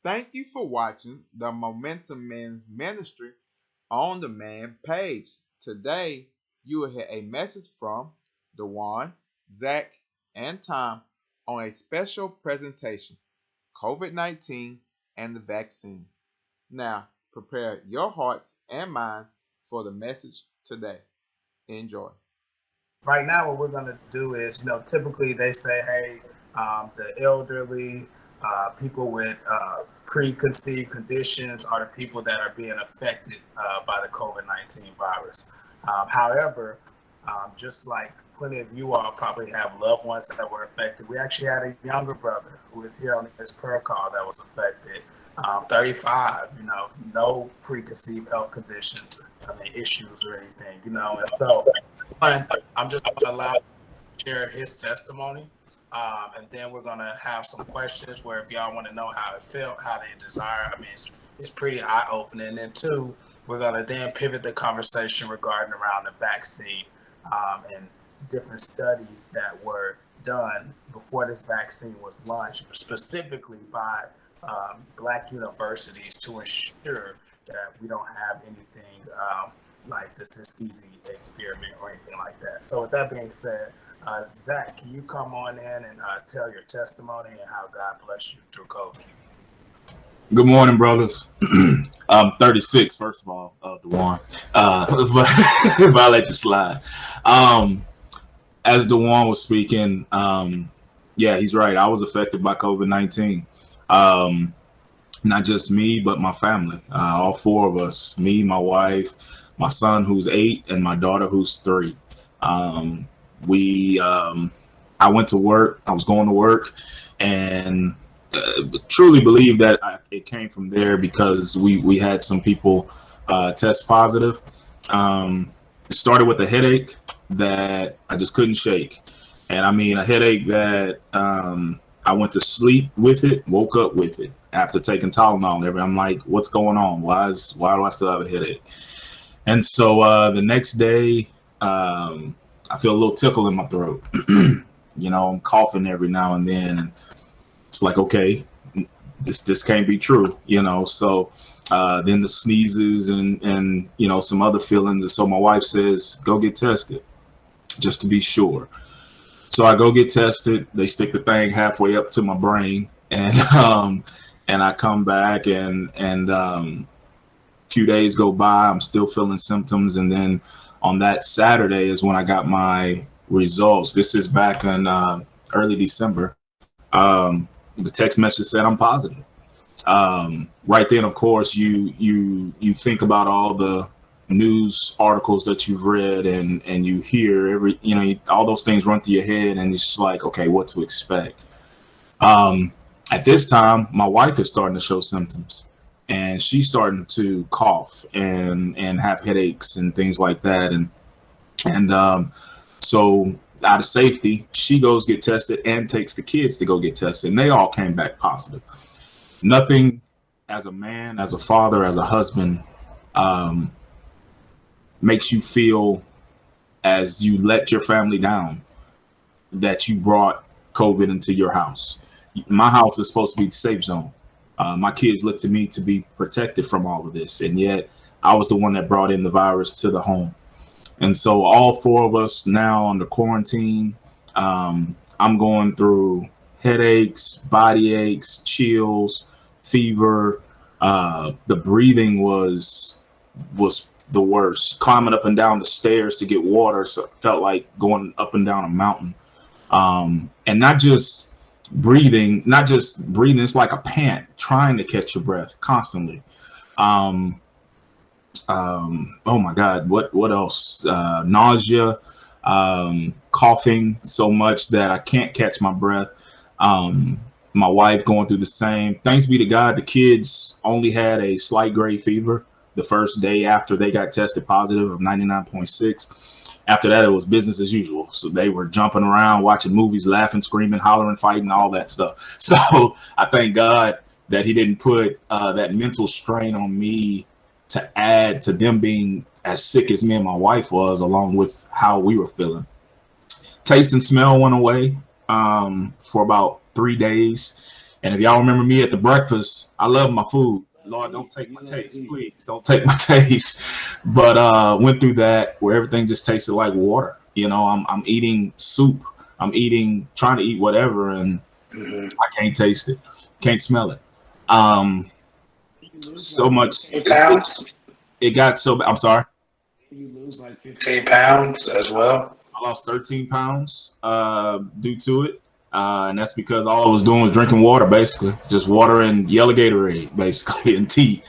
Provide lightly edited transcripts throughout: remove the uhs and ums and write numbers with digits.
Thank you for watching the Momentum Men's Ministry on Demand page. Today, you will hear a message from Dewan, Zach, and Tom on a special presentation COVID-19 and the vaccine. Now, prepare your hearts and minds for the message today. Enjoy. Right now, what we're going to do is, typically they say, hey, the elderly, people with preconceived conditions are the people that are being affected by the COVID-19 virus. However, just like plenty of you all probably have loved ones that were affected, we actually had a younger brother who is here on this prayer call that was affected, 35, no preconceived health conditions, issues or anything, and so one, I'm just going to allow him to share his testimony. And then we're going to have some questions where if y'all want to know how it felt, how they desire, it's pretty eye opening. And then two, we're going to then pivot the conversation regarding around the vaccine and different studies that were done before this vaccine was launched, specifically by Black universities to ensure that we don't have anything like the Tuskegee experiment or anything like that. So with that being said, Zach, can you come on in and tell your testimony and how God blessed you through COVID? Good morning, brothers. I'm 36, first of all, Dewan. But I'll let you slide. As Dewan was speaking, yeah, he's right. I was affected by COVID-19. Not just me, but my family. All four of us, me, my wife, my son who's 8, and my daughter who's 3. I went to work. I was going to work, and truly believe that it came from there because we had some people test positive. It started with a headache that I just couldn't shake, and I mean a headache that I went to sleep with it, woke up with it after taking Tylenol. I'm like, what's going on? Why do I still have a headache? And so the next day, I feel a little tickle in my throat. I'm coughing every now and then, and it's like, okay, this can't be true. So then the sneezes and some other feelings, and so my wife says, go get tested just to be sure. So I go get tested. They stick the thing halfway up to my brain, and I come back, and few days go by. I'm still feeling symptoms, and then on that Saturday is when I got my results. This is back in early December. The text message said I'm positive. Right then, of course, you think about all the news articles that you've read, and you hear all those things run through your head, and it's just like, okay, what to expect. At this time, my wife is starting to show symptoms, and she's starting to cough and have headaches and things like that, and so out of safety, she goes get tested and takes the kids to go get tested, and they all came back positive. Nothing, as a man, as a father, as a husband, makes you feel as you let your family down that you brought COVID into your house. My house is supposed to be the safe zone. My kids look to me to be protected from all of this, and yet I was the one that brought in the virus to the home. And so all four of us now under quarantine. I'm going through headaches, body aches, chills, fever. The breathing was the worst. Climbing up and down the stairs to get water felt like going up and down a mountain. And not just breathing, it's like a pant, trying to catch your breath constantly. Oh my God, what else? Nausea, coughing so much that I can't catch my breath. My wife going through the same. Thanks be to God, the kids only had a slight grade fever the first day after they got tested positive of 99.6. After that, it was business as usual. So they were jumping around, watching movies, laughing, screaming, hollering, fighting, all that stuff. So I thank God that he didn't put that mental strain on me to add to them being as sick as me and my wife was, along with how we were feeling. Taste and smell went away for about 3 days, And if y'all remember me at the breakfast, I love my food. Lord, don't take my taste, please. Don't take my taste. But went through that where everything just tasted like water. You know, I'm eating soup. Trying to eat whatever, and I can't taste it, can't smell it. So much. Pounds. It got so. I'm sorry. You lose like 15 pounds as well. I lost 13 pounds due to it. And that's because all I was doing was drinking water, basically. Just water and yellow Gatorade, basically, and tea.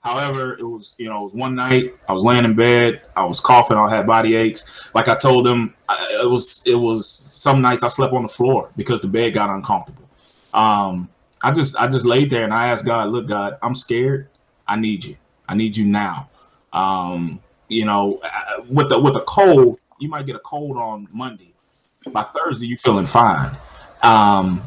However, it was one night, I was laying in bed, I was coughing, I had body aches. Like I told them, it was some nights I slept on the floor because the bed got uncomfortable. I just laid there and I asked God, look, God, I'm scared. I need you. I need you now. With a cold, you might get a cold on Monday. By Thursday, you're feeling fine.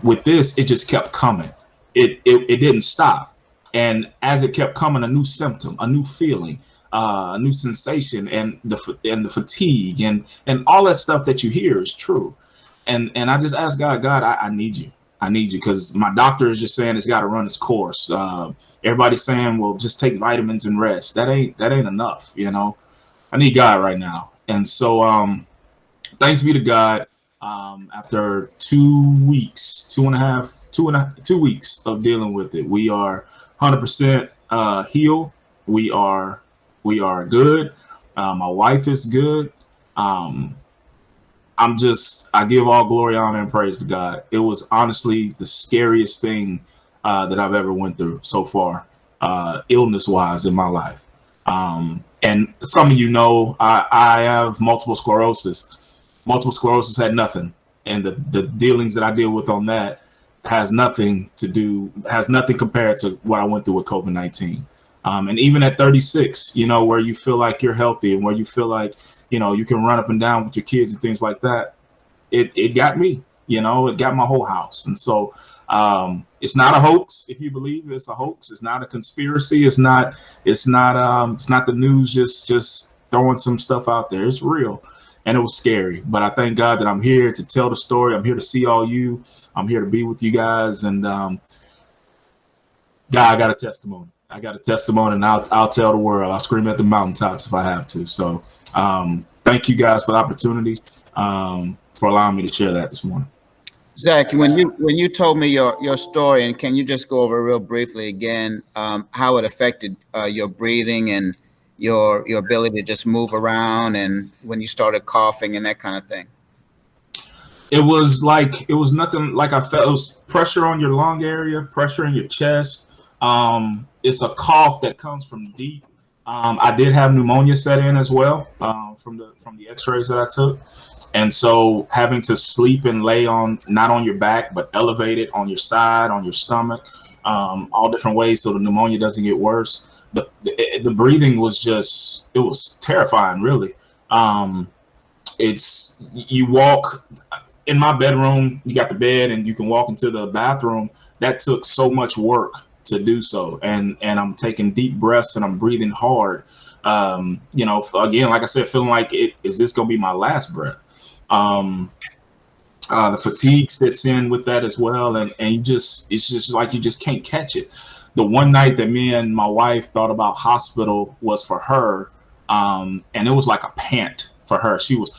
With this, it just kept coming. It didn't stop. And as it kept coming, a new symptom, a new feeling, a new sensation, and the fatigue and all that stuff that you hear is true. And I just asked God, I need you. I need you, because my doctor is just saying it's got to run its course. Everybody's saying, well, just take vitamins and rest. That ain't enough. I need God right now. And so thanks be to God. After 2 weeks, 2 weeks of dealing with it, we are 100% healed. We are good. My wife is good. I give all glory, honor, and praise to God. It was honestly the scariest thing that I've ever went through so far, illness-wise in my life. And some of I have multiple sclerosis. Multiple sclerosis had nothing, and the dealings that I deal with on that has nothing compared to what I went through with COVID-19. And even at 36, where you feel like you're healthy and where you feel like you can run up and down with your kids and things like that, it got me. It got my whole house. And so it's not a hoax. If you believe it's a hoax, it's not a conspiracy. It's not the news just throwing some stuff out there. It's real. And it was scary, but I thank God that I'm here to tell the story. I'm here to see all you. I'm here to be with you guys. And God, I got a testimony. And I'll tell the world. I'll scream at the mountaintops if I have to. So thank you guys for the opportunity, for allowing me to share that this morning. Zach, when you told me your story, and can you just go over real briefly again how it affected your breathing and your ability to just move around, and when you started coughing and that kind of thing? It was nothing like I felt. It was pressure on your lung area, pressure in your chest. It's a cough that comes from deep. I did have pneumonia set in as well from the x-rays that I took. And so having to sleep and lay not on your back, but elevated on your side, on your stomach, all different ways so the pneumonia doesn't get worse. The breathing was it was terrifying, really. You walk in my bedroom, you got the bed and you can walk into the bathroom. That took so much work to do so. And I'm taking deep breaths and I'm breathing hard. Again, like I said, feeling like is this going to be my last breath? The fatigue sits in with that as well. And it's just like you just can't catch it. The one night that me and my wife thought about hospital was for her. And it was like a pant for her. She was,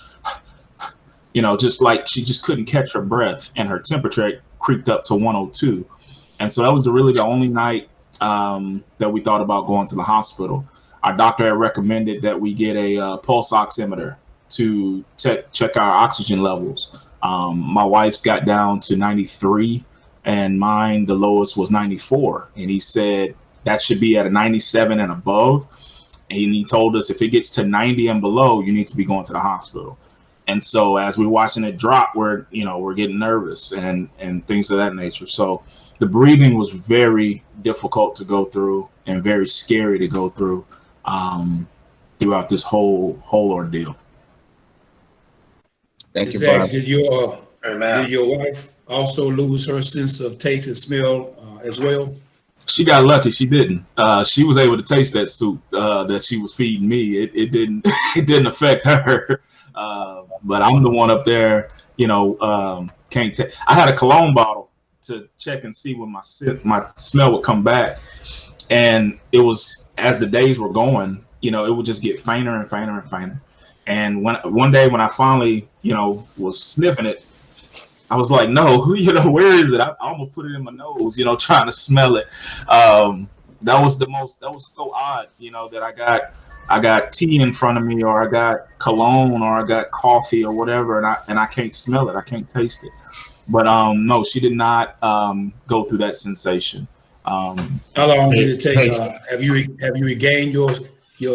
just like she just couldn't catch her breath, and her temperature creeped up to 102. And so that was really the only night that we thought about going to the hospital. Our doctor had recommended that we get a pulse oximeter to check our oxygen levels. My wife's got down to 93. And mine, the lowest was 94. And he said that should be at a 97 and above. And he told us if it gets to 90 and below, you need to be going to the hospital. And so as we're watching it drop, we're getting nervous and things of that nature. So the breathing was very difficult to go through and very scary to go through throughout this whole ordeal. Thank you, Zach, Bob. did your wife also lose her sense of taste and smell as well? She got lucky. She didn't. She was able to taste that soup that she was feeding me. It didn't. It didn't affect her. But I'm the one up there. Can't take. I had a cologne bottle to check and see when my smell would come back. And it was, as the days were going, you know, it would just get fainter and fainter and fainter. And one day when I finally, you know, was sniffing it, I was like, no, you know, where is it? I almost put it in my nose, you know, trying to smell it. That was so odd, you know, that I got tea in front of me, or I got cologne, or I got coffee or whatever, and I can't smell it. I can't taste it. But no, she did not go through that sensation. How long did it take? Have you regained your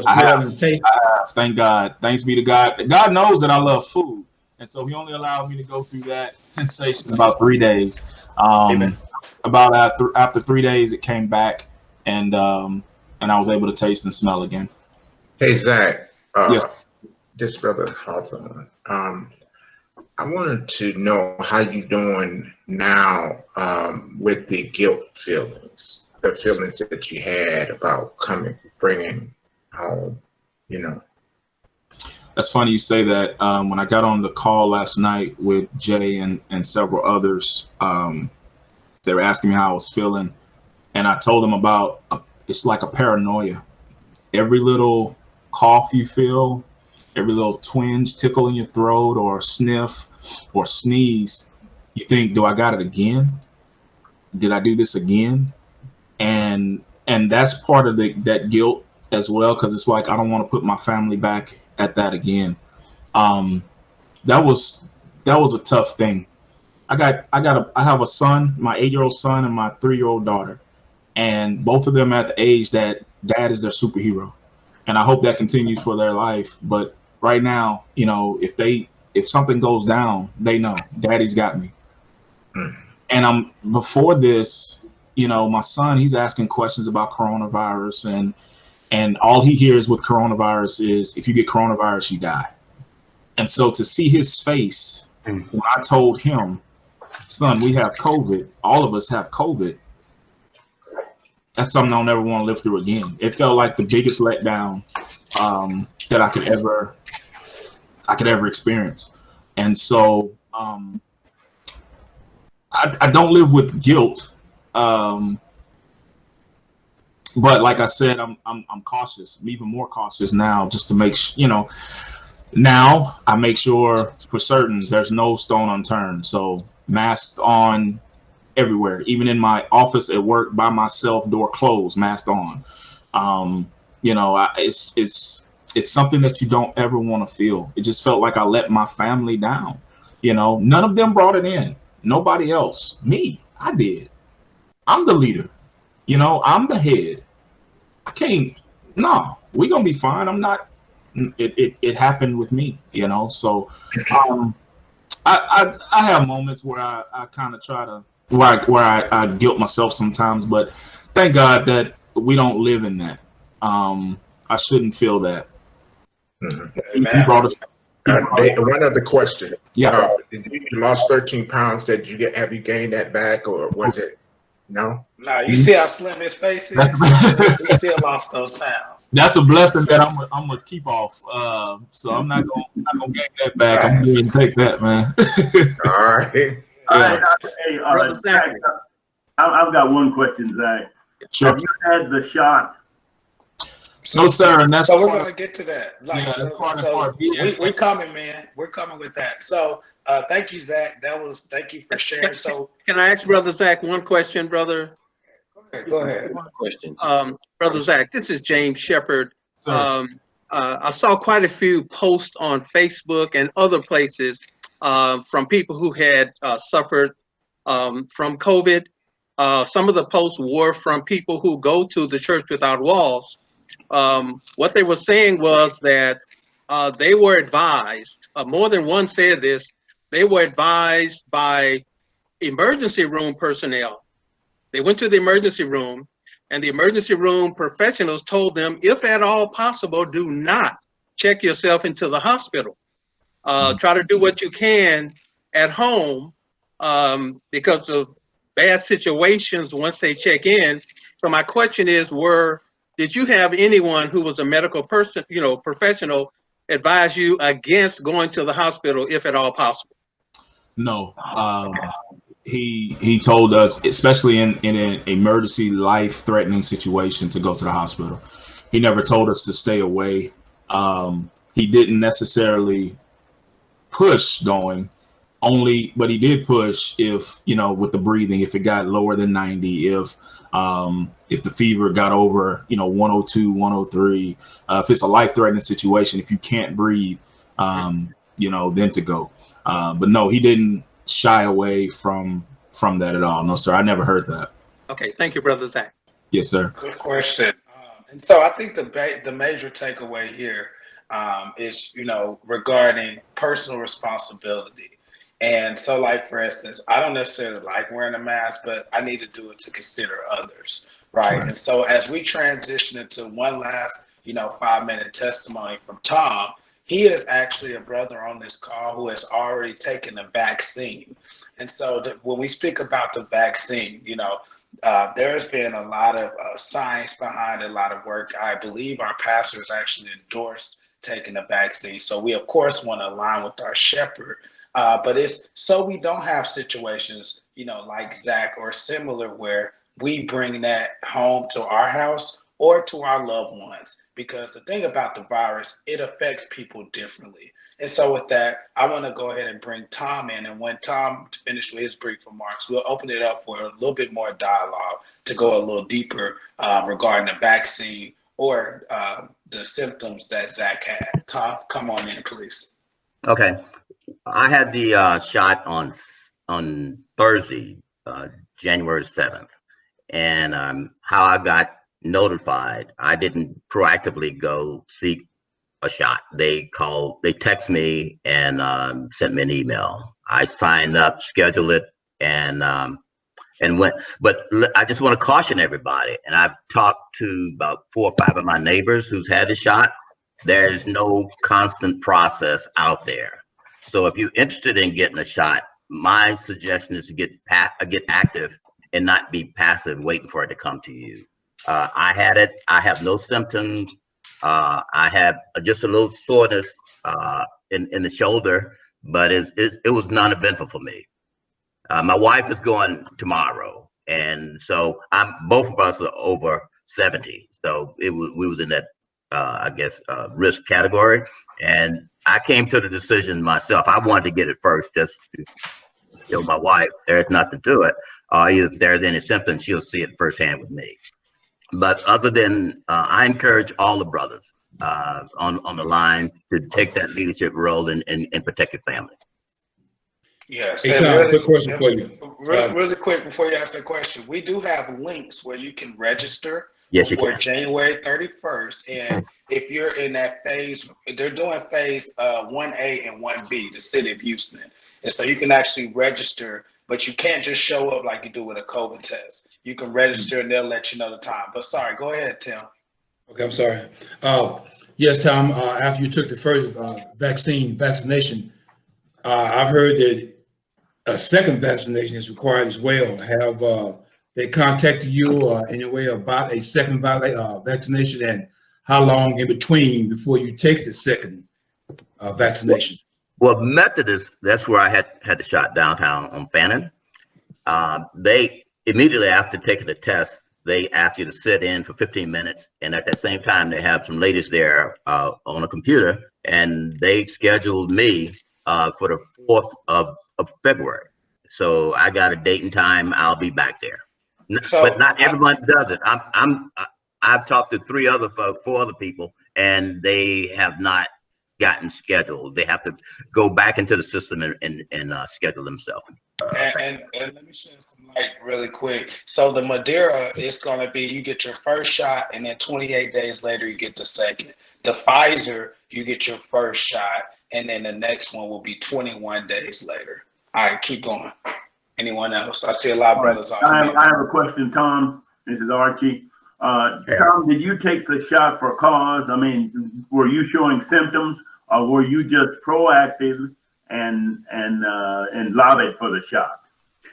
smell and taste? I have, thank God. Thanks be to God. God knows that I love food, and so He only allowed me to go through that sensation about 3 days. About after 3 days, it came back, and I was able to taste and smell again. Hey Zach, yes, this brother Hawthorne. I wanted to know how you doing now with the guilt feelings, the feelings that you had about bringing home, you know. That's funny you say that. When I got on the call last night with Jay and several others, they were asking me how I was feeling, and I told them about it's like a paranoia. Every little cough you feel, every little twinge, tickle in your throat, or sniff or sneeze, you think, do I got it again? Did I do this again? And that's part of that guilt as well, because it's like I don't want to put my family back at that again. That was a tough thing. I have a son, my 8-year-old son, and my 3-year-old daughter, and both of them at the age that dad is their superhero, and I hope that continues for their life. But right now, you know, if something goes down, they know daddy's got me. And before this, you know, my son, he's asking questions about coronavirus, and all he hears with coronavirus is, if you get coronavirus, you die. And so to see his face when I told him, son, we have COVID, all of us have COVID, that's something I'll never want to live through again. It felt like the biggest letdown that I could ever experience. And so I don't live with guilt, but like I said, I'm cautious. I'm even more cautious now, just to make you know. Now I make sure for certain there's no stone unturned. So masks on everywhere, even in my office at work by myself, door closed, mask on. You know, it's something that you don't ever want to feel. It just felt like I let my family down. You know, none of them brought it in. Nobody else. Me, I did. I'm the leader. You know, I'm the head. I can't. No, we're gonna be fine. I'm not. It happened with me. You know, so I have moments where I kind of try to where I guilt myself sometimes, but thank God that we don't live in that. I shouldn't feel that. Mm-hmm. You brought us. One other question. Yeah. You lost 13 pounds. Have you gained that back, or was it no? No, you see how slim his face is. He still lost those pounds. That's a blessing that I'm gonna keep off. So I'm not gonna gain that back. I'm gonna take that, man. All right. Hey, Zach, I've got one question, Zach. Sure. Have you had the shot? No, sir. And that's so we're going to get to that. Like, yeah, so we're coming, man. We're coming with that. So thank you, Zach. Thank you for sharing. So can I ask Brother Zach one question, brother? Go ahead. One question. Brother Zach, this is James Shepard. I saw quite a few posts on Facebook and other places from people who had suffered from COVID. Some of the posts were from people who go to the Church Without Walls. What they were saying was that they were advised, more than one said this, they were advised by emergency room personnel. They went to the emergency room, and the emergency room professionals told them, if at all possible, do not check yourself into the hospital. Try to do what you can at home because of bad situations once they check in. So my question is, did you have anyone who was a medical person, professional, advise you against going to the hospital if at all possible? No. he told us, especially in an emergency, life-threatening situation, to go to the hospital. He never told us to stay away. He didn't necessarily push going only, but he did push if, you know, with the breathing, if it got lower than 90, if the fever got over, you know, 102, 103, if it's a life-threatening situation, if you can't breathe, you know, then to go. But no, he didn't shy away from that at all. No, sir, I never heard that. Okay, thank you, Brother Zach. Yes, sir. Good question. And so I think the major takeaway here is, you know, regarding personal responsibility. And so, like, for instance, I don't necessarily like wearing a mask, but I need to do it to consider others, right? And so as we transition into one last, you know, 5-minute testimony from Tom, he is actually a brother on this call who has already taken the vaccine. And so when we speak about the vaccine, you know, there's been a lot of science behind it, a lot of work. I believe our pastors actually endorsed taking the vaccine. So we, of course, want to align with our shepherd. But it's so we don't have situations, you know, like Zach or similar, where we bring that home to our house or to our loved ones. Because the thing about the virus, it affects people differently. And so with that, I want to go ahead and bring Tom in. And when Tom finishes with his brief remarks, we'll open it up for a little bit more dialogue to go a little deeper regarding the vaccine or the symptoms that Zach had. Tom, come on in, please. Okay. I had the shot on Thursday, January 7th. And how I got notified, I didn't proactively go seek a shot. They text me and sent me an email. I signed up, scheduled it, and went. But I just want to caution everybody, and I've talked to about 4 or 5 of my neighbors who's had the shot. There's no constant process out there. So if you're interested in getting a shot, my suggestion is to get active and not be passive waiting for it to come to you. I had it. I have no symptoms. I have just a little soreness in the shoulder, but it was non-eventful for me. My wife is going tomorrow, and so both of us are over 70. So we was in that I guess risk category, and I came to the decision myself. I wanted to get it first, just to show my wife there's nothing to it. If there's any symptoms, she'll see it firsthand with me. But other than, I encourage all the brothers on the line to take that leadership role and protect your family. Yes. Hey, Tom, quick question for you. Really quick before you ask the question, we do have links where you can register for January 31st. And if you're in that phase, they're doing phase 1A and 1B, the city of Houston. And so you can actually register, but you can't just show up like you do with a COVID test. You can register and they'll let you know the time. But sorry, go ahead, Tim. Okay, I'm sorry. Yes, Tom, after you took the first vaccination, I've heard that a second vaccination is required as well. Have they contacted you in a way about a second vaccination, and how long in between before you take the second vaccination? Well, Methodist, that's where I had the shot downtown on Fannin. They immediately after taking the test, they ask you to sit in for 15 minutes. And at that same time, they have some ladies there on a computer, and they scheduled me for the 4th of February. So I got a date and time. I'll be back there. But not everyone does it. I've talked to 4 other people, and they have not gotten scheduled. They have to go back into the system and schedule themselves. And let me share some light really quick. So the Madeira is going to be, you get your first shot, and then 28 days later you get the second. The Pfizer, you get your first shot, and then the next one will be 21 days later. All right, keep going. Anyone else? I see a lot of brothers on. I have a question, Tom. This is Archie. Tom, did you take the shot for a cause? I mean, were you showing symptoms, or were you just proactive and lobbied for the shot?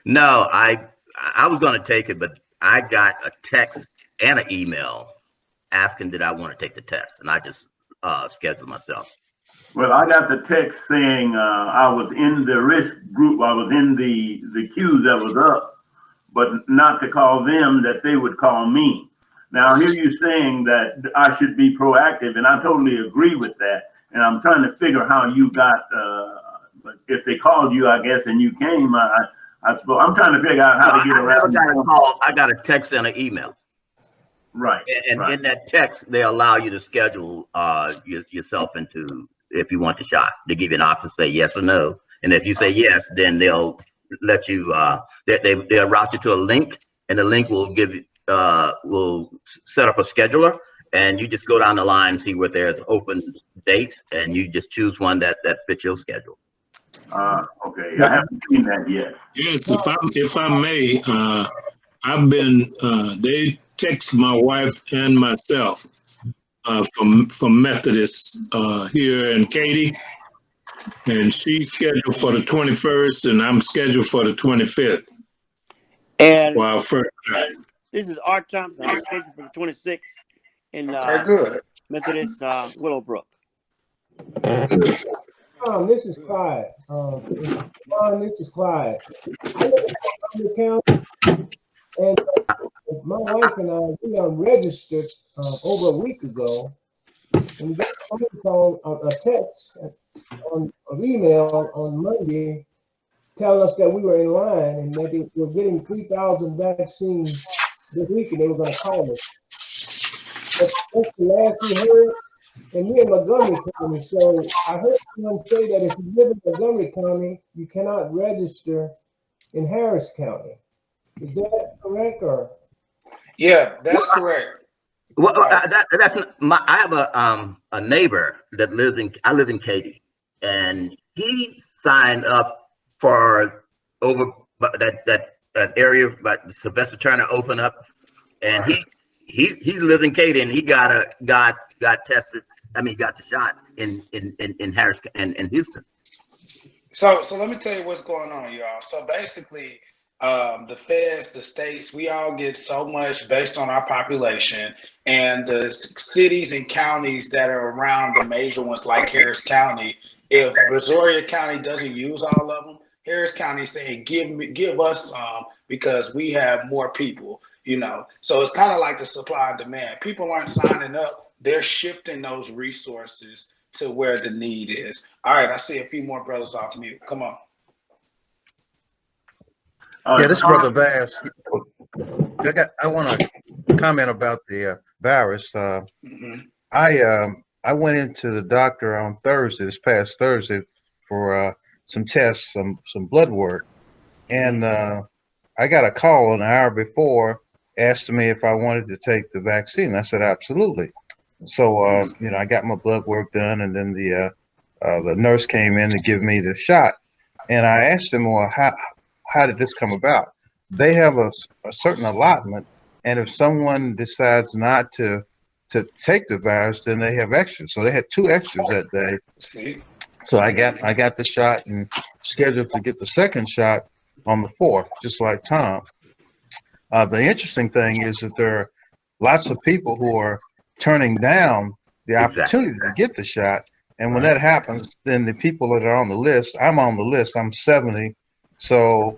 No, I was going to take it, but I got a text and an email asking did I want to take the test, and I just scheduled myself. Well, I got the text saying I was in the risk group. I was in the queue that was up, but not to call them, that they would call me. Now, I hear you saying that I should be proactive, and I totally agree with that. And I'm trying to figure how you got, if they called you, I guess, and you came, I suppose. I'm trying to figure out how to get around. I never got a call. I got a text and an email. Right. And right. in that text, they allow you to schedule yourself into, if you want the shot. They give you an option to say yes or no. And if you say yes, then they'll let you, they'll route you to a link, and the link will give you, will set up a scheduler, and you just go down the line and see where there's open dates, and you just choose one that fits your schedule. Okay, I haven't seen that yet. Yes, if I may, I've been, they text my wife and myself from Methodist here in Katy, and she's scheduled for the 21st, and I'm scheduled for the 25th. And Wow, first this is Art Thompson. I'm scheduled for the 26th in good. Methodist Willowbrook. This is Clyde. This is Clyde. I live in Montgomery County, and my wife and I, we registered over a week ago, and we got a phone call, a text, on an email on Monday, telling us that we were in line and that they were getting 3,000 vaccines this week, and they were going to call us. That's the last we heard. And we in Montgomery County, so I heard someone say that if you live in Montgomery County, you cannot register in Harris County. Is that correct, or? Yeah, that's correct. Well, that's my. I have a neighbor that lives in. I live in Katy, and he signed up for over that area, but Sylvester Turner opened up, and he lived in Katy, and he got tested. I mean, got the shot in Harris and in Houston. So let me tell you what's going on, y'all. So basically, the feds, the states, we all get so much based on our population, and the cities and counties that are around the major ones like Harris County. If Brazoria County doesn't use all of them, Harris County is saying give us some because we have more people. You know, so it's kind of like the supply and demand. People aren't signing up. They're shifting those resources to where the need is. All right, I see a few more brothers off mute. Come on. Yeah, this is Brother Bass. I want to comment about the virus. I went into the doctor on Thursday, this past Thursday, for some tests, some blood work, and I got a call an hour before asking me if I wanted to take the vaccine. I said absolutely. So I got my blood work done, and then the nurse came in to give me the shot, and I asked them, well, how did this come about? They have a certain allotment, and if someone decides not to take the virus, then they have extras. So they had 2 extras that day. So I got the shot and scheduled to get the second shot on the 4th, just like Tom. The interesting thing is that there are lots of people who are turning down the opportunity to get the shot. And when that happens, then the people that are on the list, I'm on the list, I'm 70. So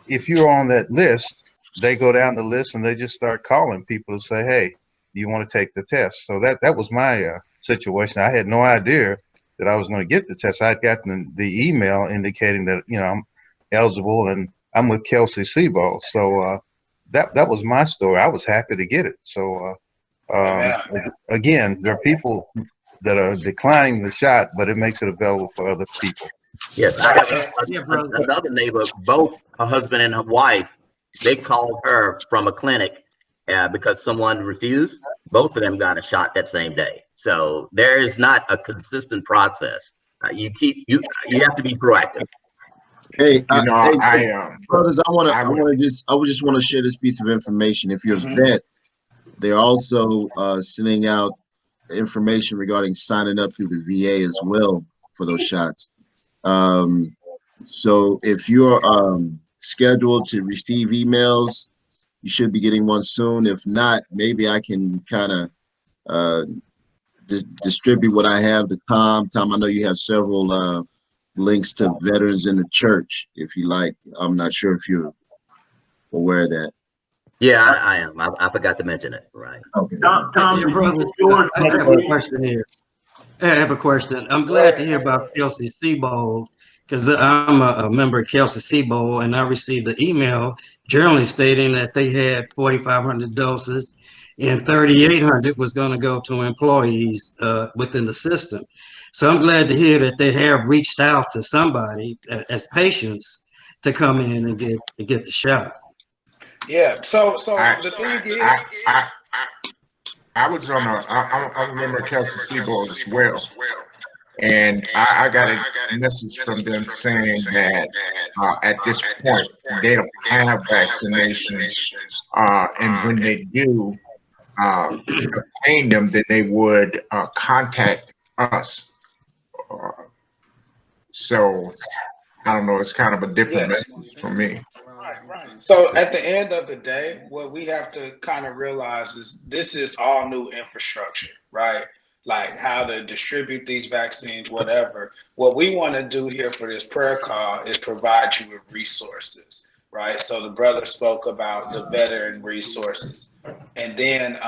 if you're on that list, they go down the list and they just start calling people to say, hey, do you want to take the test? So that was my situation. I had no idea that I was going to get the test. I'd gotten the email indicating that, I'm eligible, and I'm with Kelsey Seabold. So that was my story. I was happy to get it. So again, there are people that are declining the shot, but it makes it available for other people. Yes, I have another neighbor, both her husband and her wife, they called her from a clinic because someone refused. Both of them got a shot that same day. So there is not a consistent process. You have to be proactive. Hey, brothers, I just want to share this piece of information. If you're a vet, they're also sending out information regarding signing up through the VA as well for those shots. So if you're scheduled to receive emails, you should be getting one soon. If not, maybe I can kind of distribute what I have to Tom. Tom, I know you have several links to veterans in the church, if you like. I'm not sure if you're aware of that. Yeah, I am. I forgot to mention it. Right. Okay. Tom, Yeah, brothers, I have a question here. I have a question. I'm glad to hear about Kelsey Seabold because I'm a member of Kelsey Seabold, and I received an email generally stating that they had 4,500 doses and 3,800 was going to go to employees within the system. So I'm glad to hear that they have reached out to somebody as patients to come in and get the shot. Yeah. So the thing is, I was on I remember Kelsey Siebel as well. And I got a message from them saying that at this point they don't have vaccinations, and when they do obtain them, then they would contact us. So I don't know. It's kind of a different message for me. right. So at the end of the day, what we have to kind of realize is this is all new infrastructure, right? Like how to distribute these vaccines, whatever. What we want to do here for this prayer call is provide you with resources, right? So the brother spoke about the veteran resources. And then,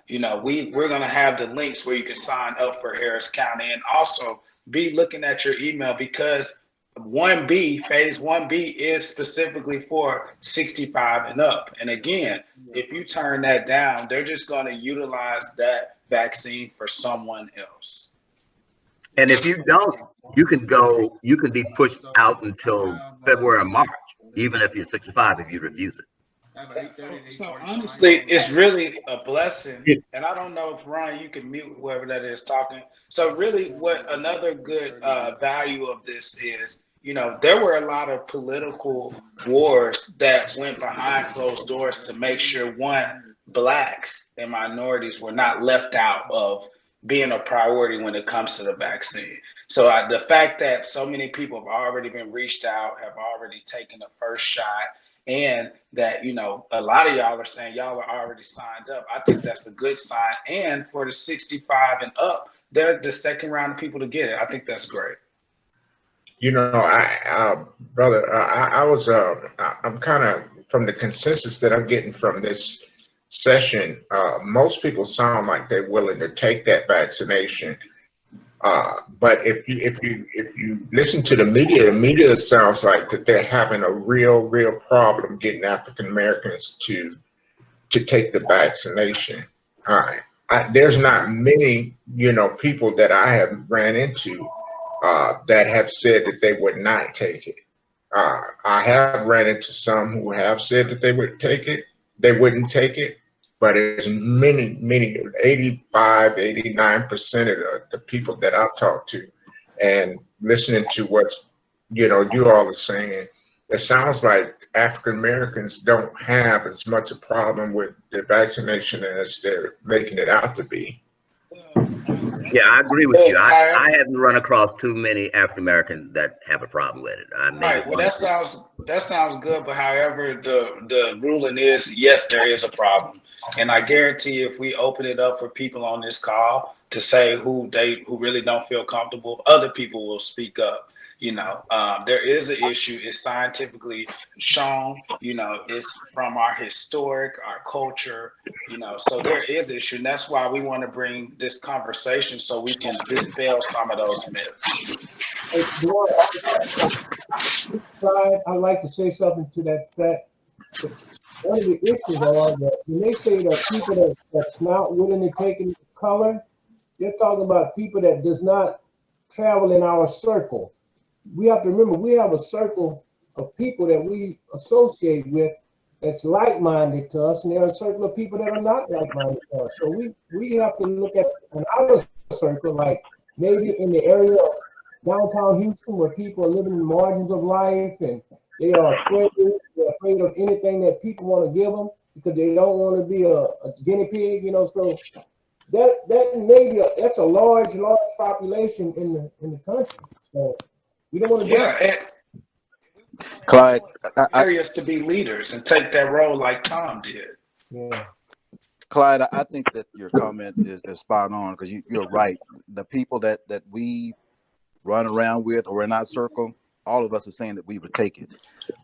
we're going to have the links where you can sign up for Harris County and also be looking at your email because phase 1B is specifically for 65 and up. And again, if you turn that down, they're just going to utilize that vaccine for someone else. And if you don't, you can be pushed out until February or March, even if you're 65, if you refuse it. So honestly, it's really a blessing. And I don't know if Ryan, you can mute whoever that is talking. So really what another good value of this is, there were a lot of political wars that went behind closed doors to make sure blacks and minorities were not left out of being a priority when it comes to the vaccine. So the fact that so many people have already been reached out, have already taken the first shot, and that, a lot of y'all are saying y'all are already signed up. I think that's a good sign. And for the 65 and up, they're the second round of people to get it. I think that's great. Brother, I'm kind of, from the consensus that I'm getting from this session, most people sound like they're willing to take that vaccination. But if you listen to the media sounds like that they're having a real problem getting African Americans to take the vaccination. There's not many people that I have ran into that have said that they would not take it. I have ran into some who have said that they would take it. They wouldn't take it. But it's many, 85, 89% of the people that I've talked to and listening to what, you all are saying, it sounds like African Americans don't have as much a problem with the vaccination as they're making it out to be. Yeah, I agree with you. I haven't run across too many African Americans that have a problem with it. Right. Well, that sounds good. But however, the ruling is, yes, there is a problem. And I guarantee if we open it up for people on this call to say who really don't feel comfortable, other people will speak up. There is an issue. It's scientifically shown, it's from our culture, so there is an issue. And that's why we want to bring this conversation so we can dispel some of those myths. Hey, I'd like to say something to that fact. One of the issues are that when they say that people that's not willing to take in color, they're talking about people that does not travel in our circle. We have to remember we have a circle of people that we associate with that's like-minded to us, and there are a circle of people that are not like-minded to us. So we have to look at another circle, like maybe in the area of downtown Houston where people are living in the margins of life and they are afraid. They're afraid of anything that people want to give them because they don't want to be a guinea pig, So that maybe that's a large population in the country. So we don't want to. Yeah, Clyde, areas to be leaders and take that role like Tom did. Yeah. Clyde, I think that your comment is spot on, because you're right. The people that we run around with or in our circle, all of us are saying that we would take it.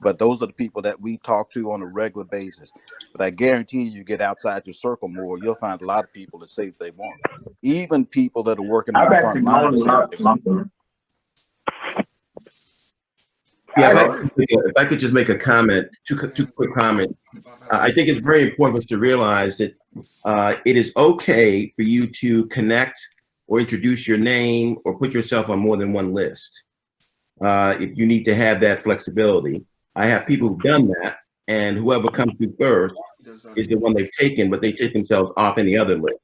But those are the people that we talk to on a regular basis. But I guarantee you get outside your circle more, you'll find a lot of people that say that they won't. Even people that are working on I've the front actually line. known a lot. Yeah, if I could just make a comment, two quick comments. I think it's very important for us to realize that it is okay for you to connect or introduce your name or put yourself on more than one list. If you need to have that flexibility. I have people who've done that, and whoever comes through first is the one they've taken, but they take themselves off any other list.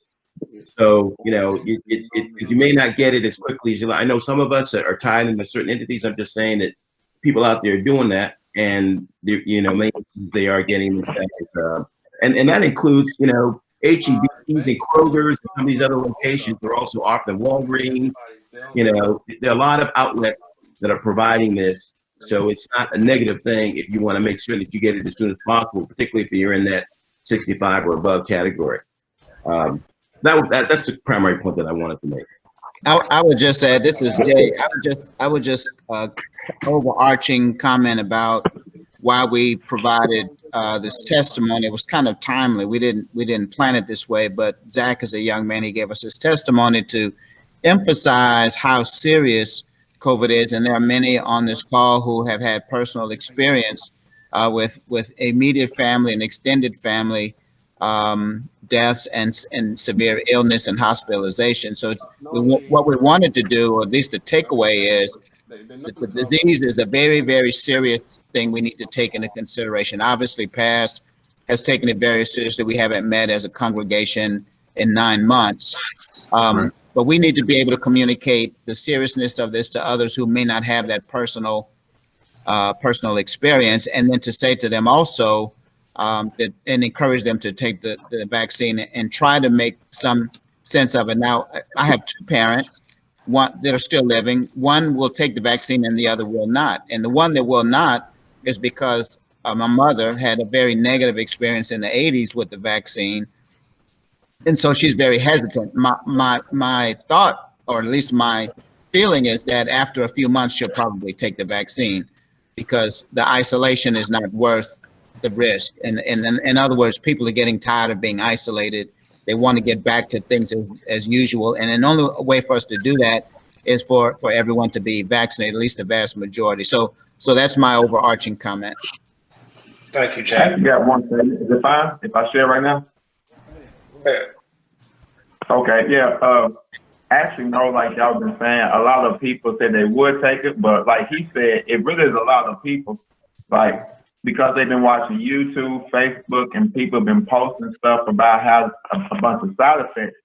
So, you know, you may not get it as quickly as you like. I know some of us are tied into certain entities. I'm just saying that people out there are doing that, and you know, they are getting themselves, and that includes, you know, HEBs and Kroger's and some of these other locations are also offering Walgreens. You know, there are a lot of outlets that are providing this, so it's not a negative thing if you want to make sure that you get it as soon as possible, particularly if you're in that 65 or above category. That's the primary point that I wanted to make. I would just say, this is Jay. I would just overarching comment about why we provided this testimony. It was kind of timely. We didn't plan it this way, but Zach is a young man. He gave us his testimony to emphasize how serious COVID is, and there are many on this call who have had personal experience with immediate family and extended family deaths and severe illness and hospitalization. So what we wanted to do, or at least the takeaway, is that the disease is a very, very serious thing we need to take into consideration. Obviously, PASS has taken it very seriously. We haven't met as a congregation in 9 months. But we need to be able to communicate the seriousness of this to others who may not have that personal experience, and then to say to them also that, and encourage them to take the vaccine and try to make some sense of it. Now, I have 2 parents, one that are still living. One will take the vaccine and the other will not. And the one that will not is because my mother had a very negative experience in the 80s with the vaccine. And so she's very hesitant. My thought, or at least my feeling, is that after a few months, she'll probably take the vaccine, because the isolation is not worth the risk. And in other words, people are getting tired of being isolated. They want to get back to things as usual. And the only way for us to do that is for everyone to be vaccinated, at least the vast majority. So that's my overarching comment. Thank you, Jack. I got one thing. Is it fine if I share right now? Yeah. Okay, yeah. Actually, no, like y'all been saying, a lot of people said they would take it, but like he said, it really is a lot of people, like, because they've been watching YouTube, Facebook, and people have been posting stuff about how a bunch of side effects.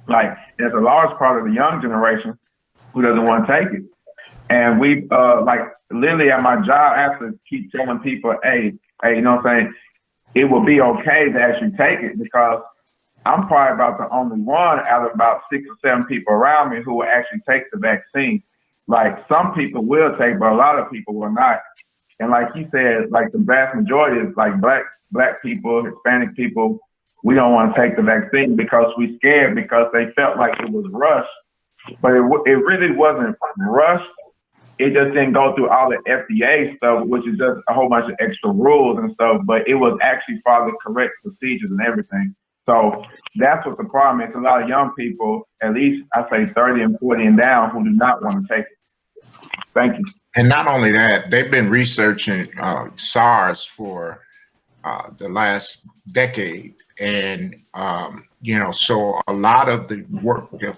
Like, there's a large part of the young generation who doesn't want to take it. And we, like, literally at my job, I have to keep telling people, hey, you know what I'm saying? It will be okay to actually take it, because I'm probably about the only one out of about 6 or 7 people around me who will actually take the vaccine. Like, some people will take, but a lot of people will not. And like he said, like the vast majority is like black people, Hispanic people. We don't want to take the vaccine because we're scared, because they felt like it was rushed. But it really wasn't rushed. It just didn't go through all the FDA stuff, which is just a whole bunch of extra rules and stuff. But it was actually following correct procedures and everything. So that's what the problem is. A lot of young people, at least I say 30 and 40 and down, who do not want to take it. Thank you. And not only that, they've been researching SARS for the last decade. And, you know, so a lot of the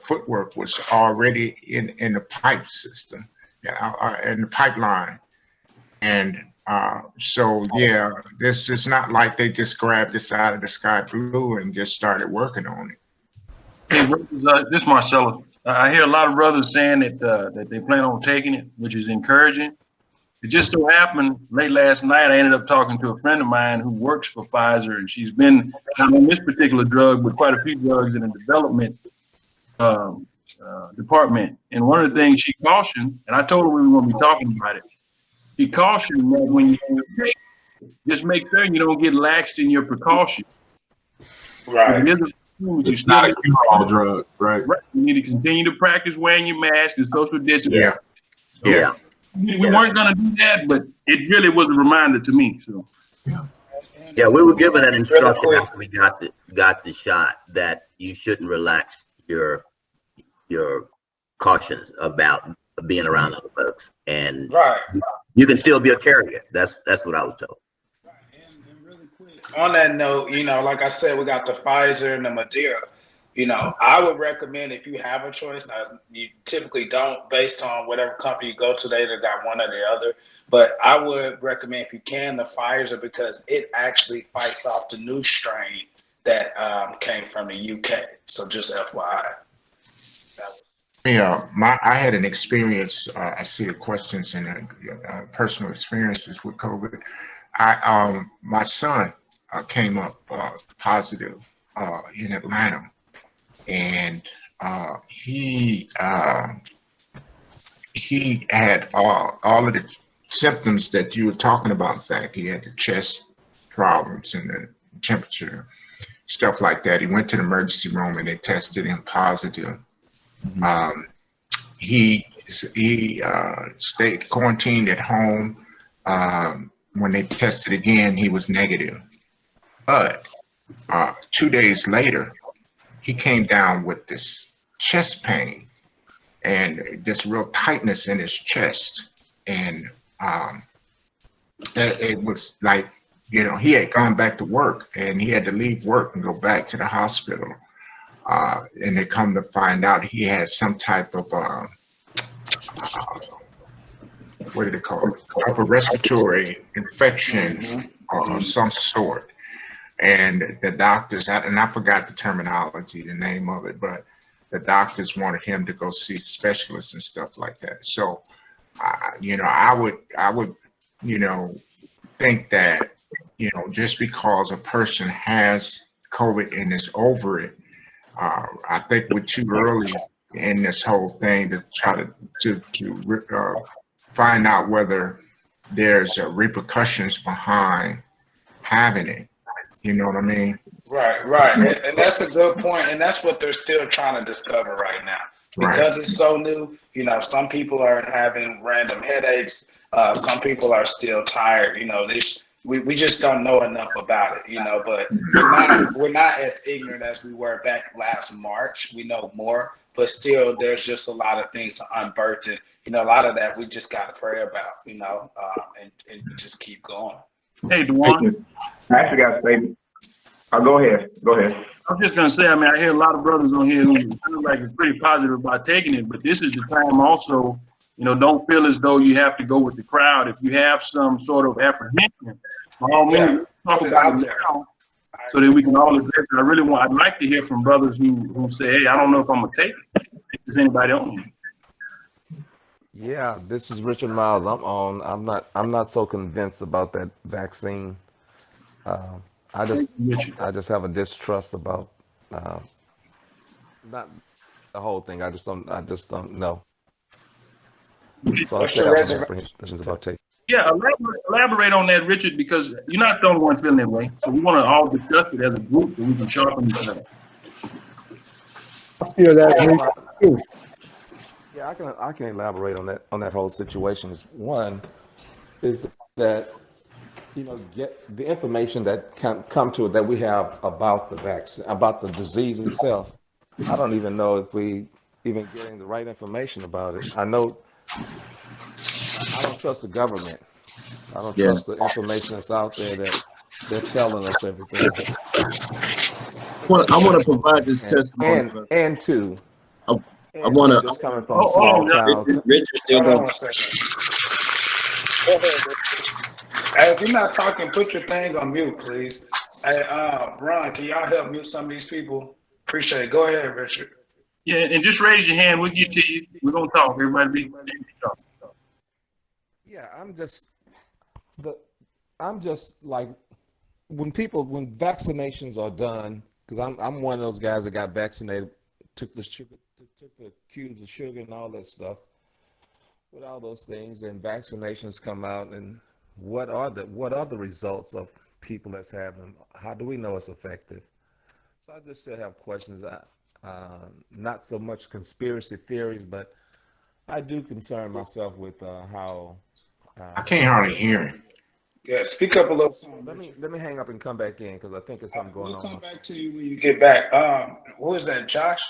footwork was already in the pipe system, in the pipeline. And so, yeah, this is not like they just grabbed this out of the sky blue and just started working on it. Hey, this is Marcelo. I hear a lot of brothers saying that they plan on taking it, which is encouraging. It just so happened late last night, I ended up talking to a friend of mine who works for Pfizer, and she's been on this particular drug with quite a few drugs in the development department. And one of the things she cautioned, and I told her we were going to be talking about it, she cautioned that when you take, just make sure you don't get laxed in your precautions. Right. It is a It's not a cure-all drug, right? Right. You need to continue to practice wearing your mask and social distancing. Yeah. So Yeah. we weren't going to do that, but it really was a reminder to me. So Yeah, we were given an Really instruction quick. after we got the shot that you shouldn't relax your cautions about being around other folks, and Right. you can still be a carrier. That's what I was told. On that note, like I said, we got the Pfizer and the Madeira. I would recommend if you have a choice. Now, you typically don't, based on whatever company you go to, they either got one or the other. But I would recommend, if you can, the Pfizer, because it actually fights off the new strain that came from the UK. So just FYI. Yeah, I had an experience. I see the questions and personal experiences with COVID. My son came up positive in Atlanta, and he had all of the symptoms that you were talking about, Zach. He had the chest problems and the temperature, stuff like that. He went to the emergency room and they tested him positive. He stayed quarantined at home. When they tested again, he was negative. But 2 days later, he came down with this chest pain and this real tightness in his chest. And it was like, he had gone back to work and he had to leave work and go back to the hospital. And they come to find out he had some type of what do they call it? Upper respiratory infection of some sort. And the doctors, and I forgot the terminology, the name of it, but the doctors wanted him to go see specialists and stuff like that. So, I would, think that, just because a person has COVID and is over it, I think we're too early in this whole thing to try to find out whether there's repercussions behind having it. You know what I mean? Right. And that's a good point, and that's what they're still trying to discover right now. Because it's so new, some people are having random headaches. Some people are still tired. We just don't know enough about it, but we're not as ignorant as we were back last March. We know more, but still there's just a lot of things to unbirth, and a lot of that we just got to pray about, and just keep going. Hey, Dewan. I actually got a statement. Go ahead. I was just going to say, I hear a lot of brothers on here who feel like it's pretty positive about taking it, but this is the time also, don't feel as though you have to go with the crowd. If you have some sort of apprehension, by all means, talk about it now so that we can all address it. I'd like to hear from brothers who say, hey, I don't know if I'm going to take it. If there's anybody on. Yeah, this is Richard Miles. I'm not so convinced about that vaccine. I just have a distrust about not the whole thing. I just don't know. So I'm still having apprehensions about taking. Yeah, elaborate on that, Richard, because you're not the only one feeling that way. So we want to all discuss it as a group so we can sharpen each other. I feel that too. Yeah, I can elaborate on that whole situation. One is that get the information that can come to it that we have about the vaccine, about the disease itself. I don't even know if we even getting the right information about it. I know I don't trust the government. I don't trust the information that's out there that they're telling us everything. I want to provide this testimony. And two, I want to. Just coming from a small town. Richard still going. Hey, if you're not talking, put your thing on mute, please. Hey, Ron, can y'all help mute some of these people? Appreciate it. Go ahead, Richard. Yeah, and just raise your hand. We'll get to you. We're gonna talk. Everybody be talk. Yeah, I'm just like when vaccinations are done, because I'm one of those guys that got vaccinated, took the cubes of sugar and all that stuff. With all those things, and vaccinations come out, and what are the results of people that's having them? How do we know it's effective? So I just still have questions. Not so much conspiracy theories, but I do concern myself with how. I can't hardly hear him. Yeah, speak up a little. Let me hang up and come back in because I think there's something going We'll on. come back to you when you get back. Who is that, Josh?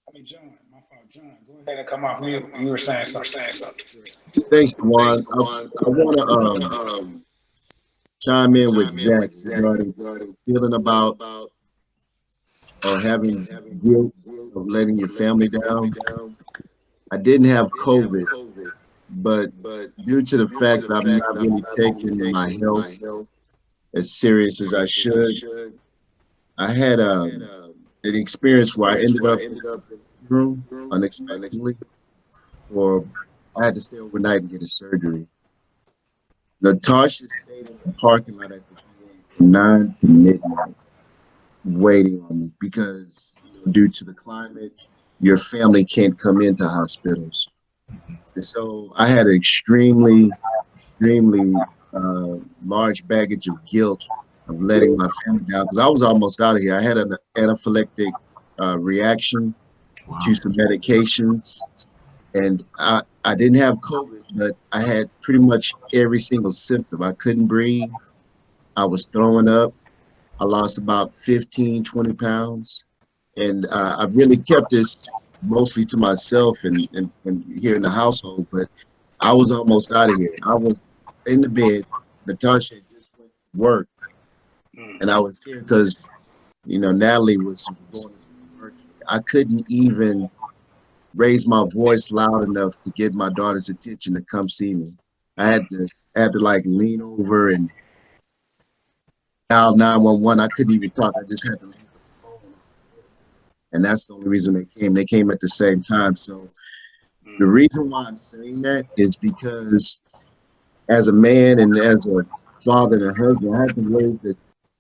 I mean, John. My fault, John. Go ahead and come off mute. You were saying something. Thanks, Dewan. I want to chime in with Zach regarding feeling about or having guilt of letting your family down. I didn't have COVID, but due to the fact that I'm not really taking my health as serious as I should, I had an experience where I ended up in the room unexpectedly, or I had to stay overnight and get a surgery. Natasha stayed in the parking lot at the VA from 9 to midnight waiting on me because due to the climate, your family can't come into hospitals. And so I had an extremely large baggage of guilt of letting my family down because I was almost out of here. I had an anaphylactic reaction to some medications, and I didn't have COVID, but I had pretty much every single symptom. I couldn't breathe. I was throwing up. I lost about 15, 20 pounds. And I really kept this mostly to myself and here in the household, but I was almost out of here. I was in the bed. Natasha had just went to work, and I was here because, Natalie was going to virtually. I couldn't even raise my voice loud enough to get my daughter's attention to come see me. I had to like lean over and dial 911. I couldn't even talk. I just had to leave the phone. And that's the only reason they came. They came at the same time. So the reason why I'm saying that is because as a man and as a father and a husband, I have to weigh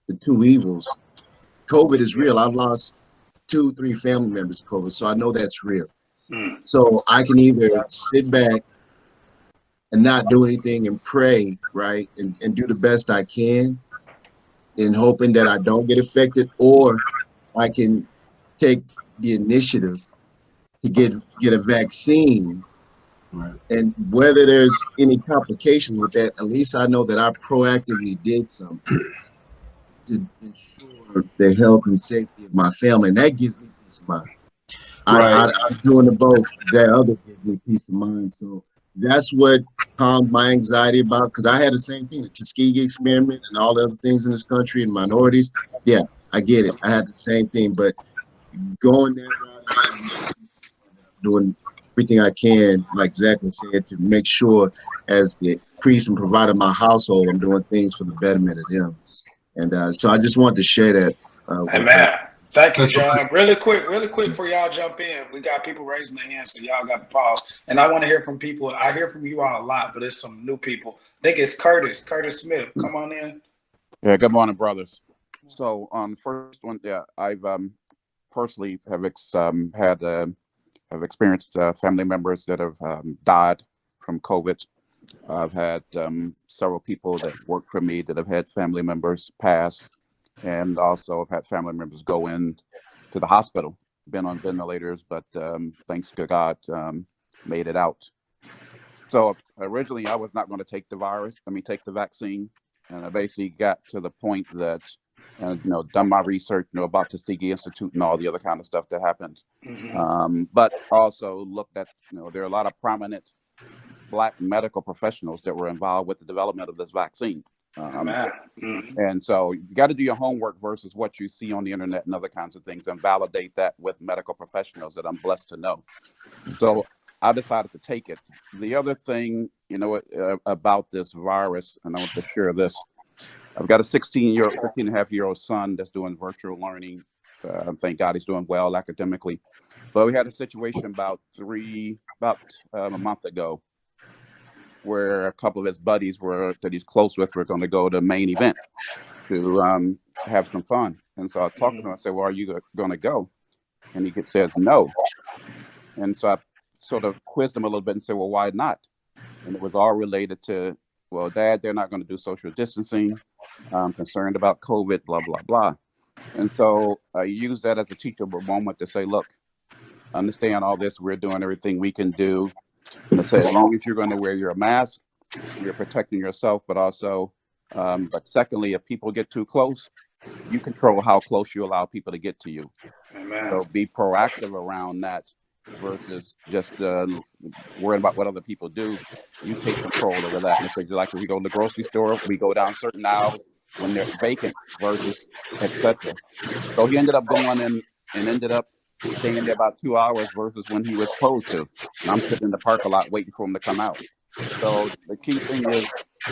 the two evils. COVID is real. I've lost 2, 3 family members to COVID, so I know that's real. So I can either sit back and not do anything and pray, right, and do the best I can in hoping that I don't get affected, or I can take the initiative to get a vaccine. Right. And whether there's any complications with that, at least I know that I proactively did something to ensure the health and safety of my family. And that gives me peace of mind. Right. I'm doing the both. That other gives me peace of mind. So that's what calmed my anxiety about, because I had the same thing, the Tuskegee experiment and all the other things in this country and minorities. Yeah, I get it. I had the same thing, but going that route, doing everything I can, like Zach was saying, to make sure as the priest and provider of my household, I'm doing things for the betterment of them. And so I just wanted to share that. Amen. Thank you, John. Really quick for y'all jump in. We got people raising their hands, so y'all got to pause. And I want to hear from people. I hear from you all a lot, but it's some new people. I think it's Curtis Smith. Come on in. Yeah, good morning, brothers. So on the first one, yeah, I've personally have experienced family members that have died from COVID. I've had several people that work for me that have had family members pass, and also I've had family members go in to the hospital, been on ventilators, but thanks to God, made it out. So originally I was not going to take the vaccine. And I basically got to the point that, done my research, about the Tuskegee Institute and all the other kind of stuff that happened. But also looked at, there are a lot of prominent Black medical professionals that were involved with the development of this vaccine. And so you got to do your homework versus what you see on the internet and other kinds of things, and validate that with medical professionals that I'm blessed to know. So I decided to take it. The other thing, about this virus, and I want to share this. I've got a 15 and a half year old son that's doing virtual learning. Thank God he's doing well academically. But we had a situation about a month ago where a couple of his buddies that he's close with were going to go to the main event to have some fun. And so I talked to him. I said, well, are you going to go? And he says no. And so I sort of quizzed him a little bit and said, well, why not? And it was all related to, well, Dad, they're not going to do social distancing. I'm concerned about COVID, blah, blah, blah. And so use that as a teachable moment to say, look, understand all this. We're doing everything we can do. Let's say as long as you're going to wear your mask, you're protecting yourself, but also, but secondly, if people get too close, you control how close you allow people to get to you. Amen. So be proactive around that versus just worrying about what other people do. You take control over that. And it's like if we go to the grocery store, we go down certain aisles when they're vacant versus etc. So he ended up going in and ended up staying there about 2 hours versus when he was supposed to. And I'm sitting in the parking lot waiting for him to come out. So the key thing is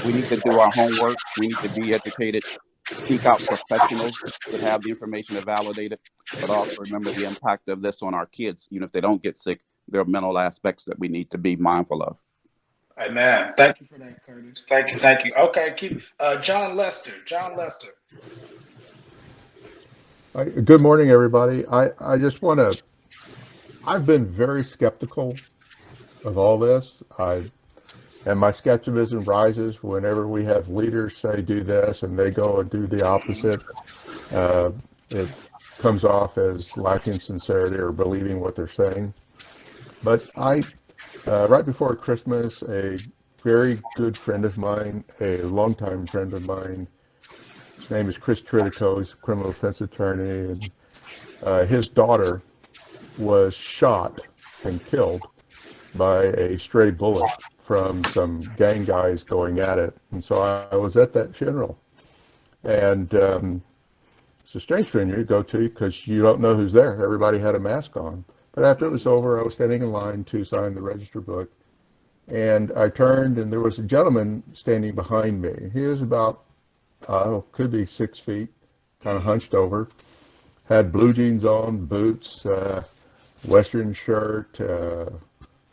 we need to do our homework. We need to be educated, seek out professionals that have the information to validate it, but also remember the impact of this on our kids. Even if they don't get sick, there are mental aspects that we need to be mindful of. Amen. Thank you for that, Curtis. Thank you. Thank you. Okay, keep John Lester. John Lester. Good morning, everybody. I just want to, I've been very skeptical of all this. And my skepticism rises whenever we have leaders say do this and they go and do the opposite. It comes off as lacking sincerity or believing what they're saying. But right before Christmas, a very good friend of mine, a longtime friend of mine, his name is Chris Tritico, he's a criminal defense attorney, and his daughter was shot and killed by a stray bullet from some gang guys going at it. And so I was at that funeral. And it's a strange funeral you go to because you don't know who's there. Everybody had a mask on. But after it was over, I was standing in line to sign the register book. And I turned, and there was a gentleman standing behind me. He was about, could be 6 feet, kind of hunched over, had blue jeans on, boots, Western shirt,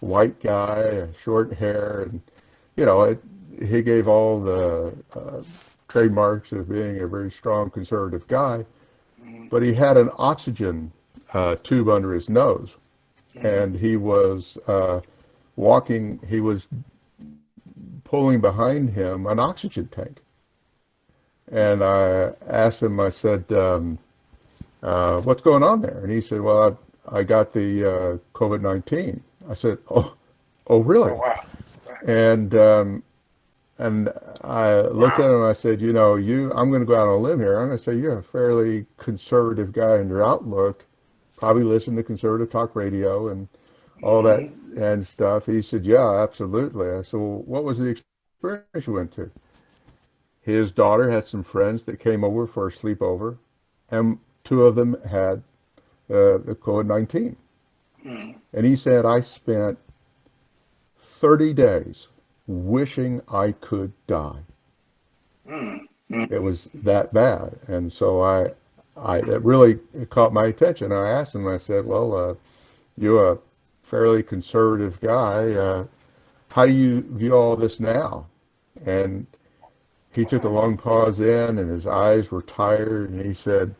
white guy, short hair, and he gave all the trademarks of being a very strong conservative guy, but he had an oxygen tube under his nose, and he was walking. He was pulling behind him an oxygen tank, and I asked him. I said, "What's going on there?" And he said, "Well, I got the COVID-19." I said, "Oh, really?" Oh, wow. And I looked at him and I said, I'm going to go out on a limb here. I'm going to say you're a fairly conservative guy in your outlook. Probably listen to conservative talk radio and all that and stuff. He said, "Yeah, absolutely." I said, "Well, what was the experience you went to?" His daughter had some friends that came over for a sleepover, and 2 of them had the COVID-19. And he said, "I spent 30 days wishing I could die." It was that bad. And so it really caught my attention. I asked him, I said, "Well, you're a fairly conservative guy. How do you view all this now?" And he took a long pause in, and his eyes were tired, and he said,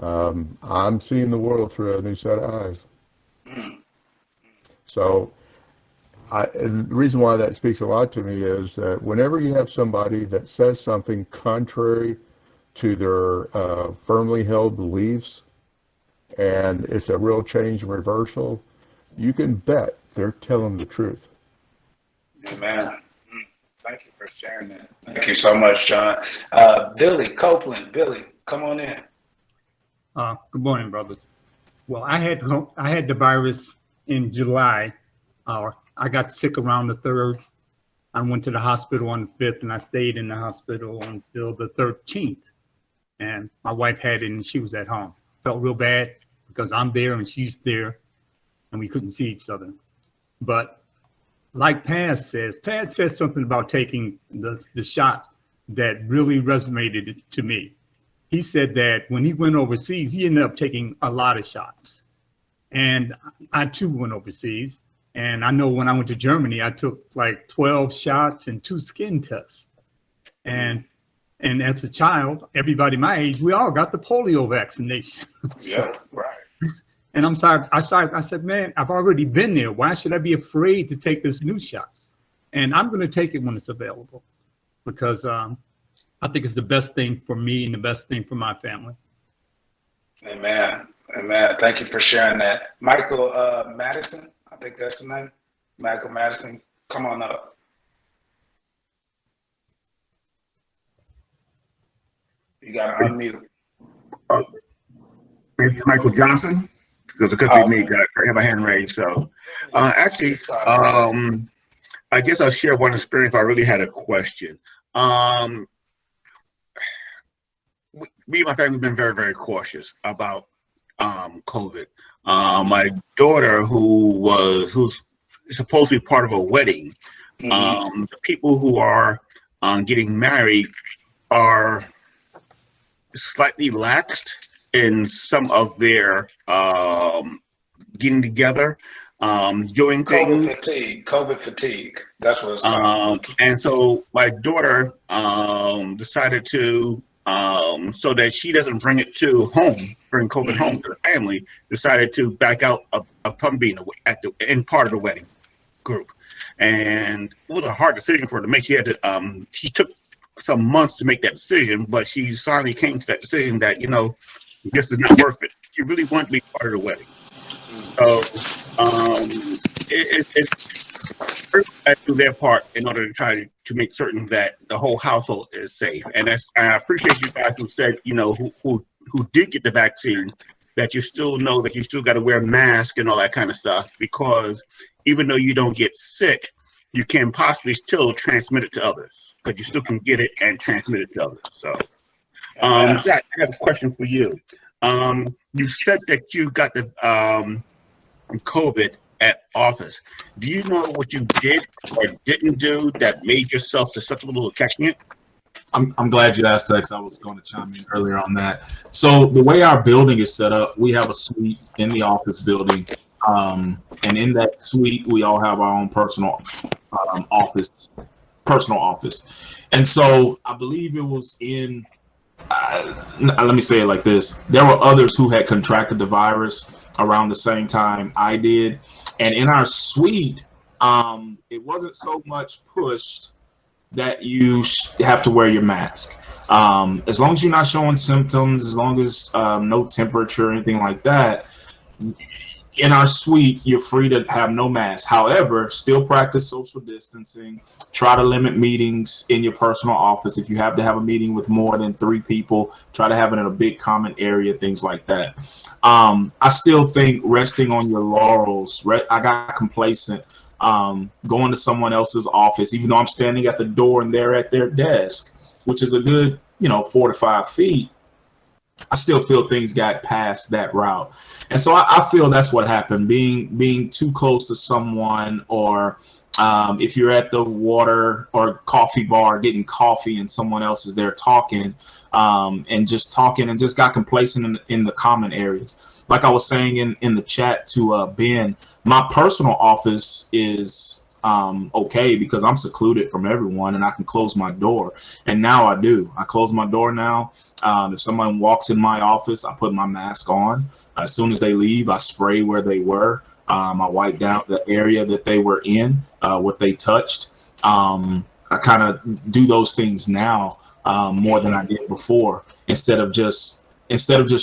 "I'm seeing the world through a new set of eyes." So and the reason why that speaks a lot to me is that whenever you have somebody that says something contrary to their firmly held beliefs, and it's a real change and reversal, you can bet they're telling the truth. Amen. Thank you for sharing that. Thank you so much, John. Billy Copeland. Billy, come on in. Good morning, brothers. Well, I had the virus in July. I got sick around the 3rd. I went to the hospital on the 5th, and I stayed in the hospital until the 13th. And my wife had it, and she was at home. Felt real bad because I'm there and she's there, and we couldn't see each other. But like Pat said something about taking the shot that really resonated to me. He said that when he went overseas, he ended up taking a lot of shots. And I too went overseas. And I know when I went to Germany, I took like 12 shots and 2 skin tests. And as a child, everybody my age, we all got the polio vaccination. Yeah, right. And I said, man, I've already been there. Why should I be afraid to take this new shot? And I'm going to take it when it's available because I think it's the best thing for me and the best thing for my family. Amen. Amen. Thank you for sharing that. Michael Madison, I think that's the name. Michael Madison, come on up. You got to unmute. Maybe Michael Johnson, because it could be me. Got to have my hand raised. So, actually, I guess I'll share one experience. If I really had a question. Me and my family have been very, very cautious about COVID. My daughter, who's supposed to be part of a wedding, the people who are getting married are slightly laxed in some of their getting together, doing things. COVID fatigue. That's what it's called. And so my daughter decided to, so that she doesn't bring it to home, bring COVID home to the family, decided to back out from being in part of the wedding group. And it was a hard decision for her to make. She had to, she took some months to make that decision, but she finally came to that decision that, you know, this is not worth it. She really wanted to be part of the wedding. So it's do their part in order to try to make certain that the whole household is safe. And I appreciate you guys who said, you know, who did get the vaccine, that you still know that you still got to wear a mask and all that kind of stuff, because even though you don't get sick, you can possibly still transmit it to others, because you still can get it and transmit it to others. So, Jack, I have a question for you. You said that you got the COVID at office. Do you know what you did or didn't do that made yourself susceptible to catching it? I'm glad you asked that, because I was going to chime in earlier on that. So the way our building is set up, we have a suite in the office building, and in that suite we all have our own personal office. And so I believe it was in, let me say it like this, there were others who had contracted the virus around the same time I did, and in our suite, it wasn't so much pushed that you have to wear your mask. As long as you're not showing symptoms, as long as no temperature or anything like that, in our suite, you're free to have no mask. However, still practice social distancing. Try to limit meetings in your personal office. If you have to have a meeting with more than 3 people, try to have it in a big common area, things like that. I still think resting on your laurels, I got complacent. Going to someone else's office, even though I'm standing at the door and they're at their desk, which is a good, 4 to 5 feet, I still feel things got past that route. And so I feel that's what happened, being too close to someone, or if you're at the water or coffee bar getting coffee and someone else is there talking, and just got complacent in the common areas. Like I was saying in the chat to Ben, my personal office is okay, because I'm secluded from everyone and I can close my door. And now I do. I close my door now. If someone walks in my office, I put my mask on. As soon as they leave, I spray where they were. I wipe down the area that they were in, what they touched. I kind of do those things now more than I did before, instead of just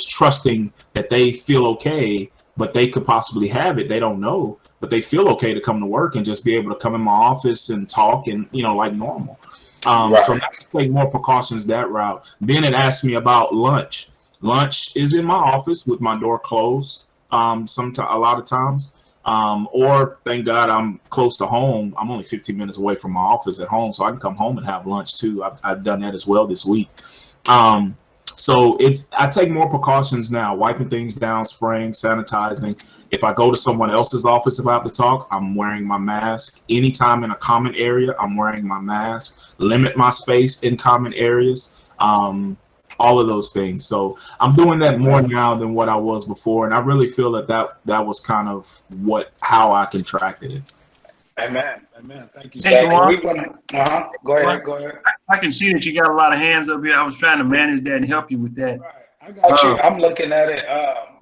trusting that they feel okay, but they could possibly have it. They don't know, but they feel okay to come to work and just be able to come in my office and talk and, like normal. Right. So now I take more precautions that route. Ben had asked me about lunch. Lunch is in my office with my door closed. A lot of times, or thank God I'm close to home. I'm only 15 minutes away from my office at home, so I can come home and have lunch too. I've done that as well this week. So I take more precautions now, wiping things down, spraying, sanitizing. If I go to someone else's office about to talk, I'm wearing my mask. Anytime in a common area, I'm wearing my mask. Limit my space in common areas. All of those things. So I'm doing that more now than what I was before, and I really feel that was kind of how I contracted it. Amen. Thank you. Hey, Go ahead. I can see that you got a lot of hands up here. I was trying to manage that and help you with that. I got you. I'm looking at it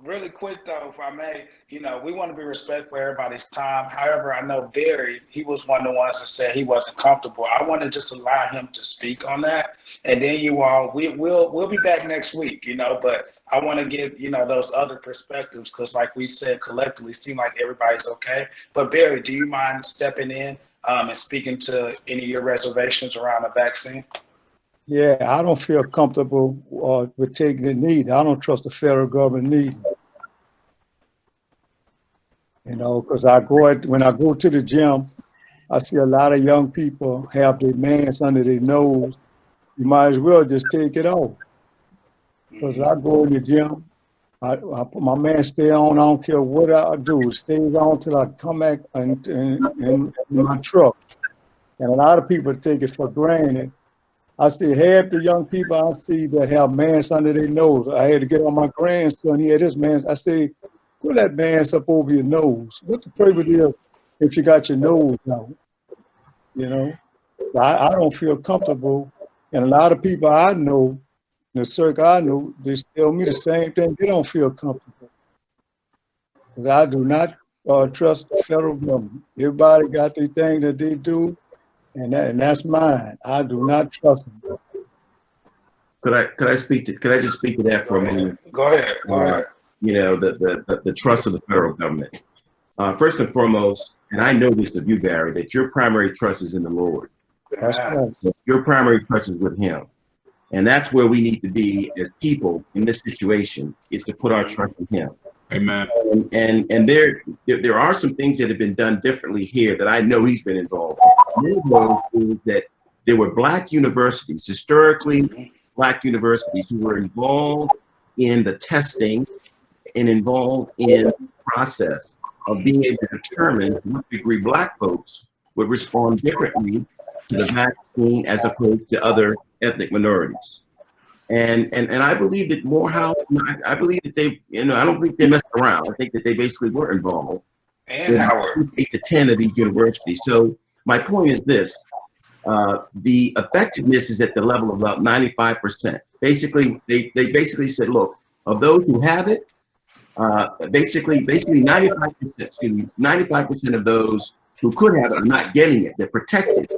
really quick though, if I may. You know, we want to be respectful of everybody's time. However, I know Barry, he was one of the ones that said he wasn't comfortable. I want to just allow him to speak on that, and then you all, we'll be back next week. You know, but I want to give those other perspectives because, like we said, collectively, it seems like everybody's okay. But Barry, do you mind stepping in and speaking to any of your reservations around the vaccine? Yeah, I don't feel comfortable with taking it neither. I don't trust the federal government neither. You know, because when I go to the gym, I see a lot of young people have their masks under their nose. You might as well just take it off. Because I go in the gym, I put my mask stay on. I don't care what I do. It stays on till I come back in my truck. And a lot of people take it for granted. I see half the young people I see that have masks under their nose. I had to get on my grandson. He had his mask. I say, put that mask up over your nose. What the purpose is if you got your nose out? You know, I don't feel comfortable. And a lot of people I know, in the circle I know, they tell me the same thing. They don't feel comfortable. Because I do not trust the federal government. Everybody got their thing that they do, and that's mine. I do not trust them. Could I just speak to that for a minute? Go ahead. You know, the trust of the federal government. First and foremost, and I know this of you, Barry, that your primary trust is in the Lord. That's right. Your primary trust is with Him. And that's where we need to be as people in this situation, is to put our trust in Him. Amen. And there are some things that have been done differently here that I know He's been involved in. One of those is that there were Black universities, historically Black universities, who were involved in the testing and involved in the process of being able to determine to what degree Black folks would respond differently to the vaccine as opposed to other ethnic minorities. And I believe that Morehouse, I believe that they, I don't think they messed around. I think that they basically were involved. And Howard. 8 to 10 of these universities. So my point is this. The effectiveness is at the level of about 95%. Basically, they basically said, look, of those who have it, basically 95%, 95% of those who could have it are not getting it. They're protected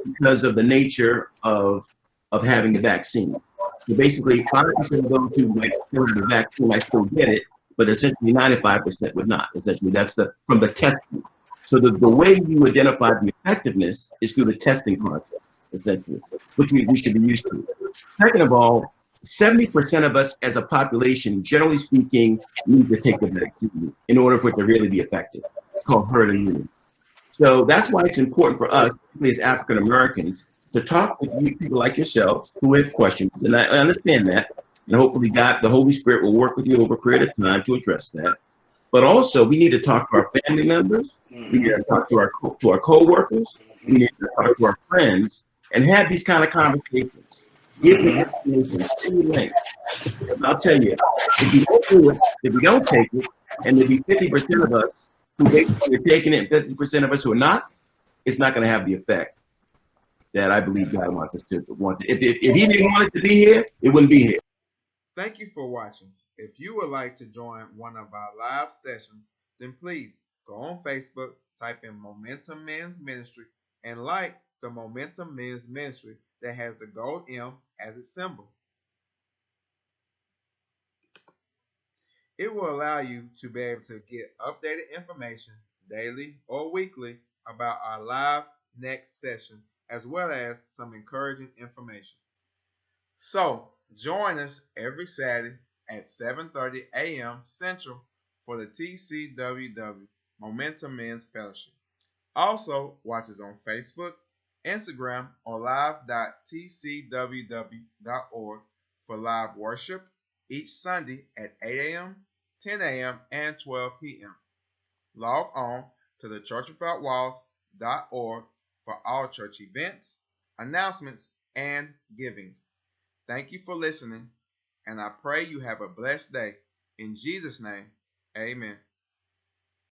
because of the nature of having the vaccine. So basically 5% of those who might still have the vaccine might still get it, but essentially 95% would not. Essentially, that's from the testing. So the way you identify the effectiveness is through the testing process, essentially, which we should be used to. Second of all, 70% of us as a population, generally speaking, need to take the vaccine in order for it to really be effective. It's called herd immunity. So that's why it's important for us, particularly as African Americans, to talk with people like yourself who have questions. And I understand that. And hopefully God, the Holy Spirit, will work with you over a period of time to address that. But also, we need to talk to our family members. We need to talk to our co-workers. We need to talk to our friends and have these kind of conversations. Give me information, send me links. I'll tell you, if you don't do it, if you don't take it, and there'll be 50% of us who basically are taking it and 50% of us who are not, it's not going to have the effect that I believe God wants us to want. If He didn't want it to be here, it wouldn't be here. Thank you for watching. If you would like to join one of our live sessions, then please go on Facebook, type in Momentum Men's Ministry, and like the Momentum Men's Ministry that has the gold M as its symbol. It will allow you to be able to get updated information daily or weekly about our live next session, as well as some encouraging information. So join us every Saturday at 7:30 a.m. Central for the TCWW Momentum Men's Fellowship. Also, watch us on Facebook, Instagram, or live.tcww.org for live worship each Sunday at 8 a.m., 10 a.m., and 12 p.m. Log on to the churchwithoutwalls.org for all church events, announcements, and giving. Thank you for listening, and I pray you have a blessed day. In Jesus' name, amen.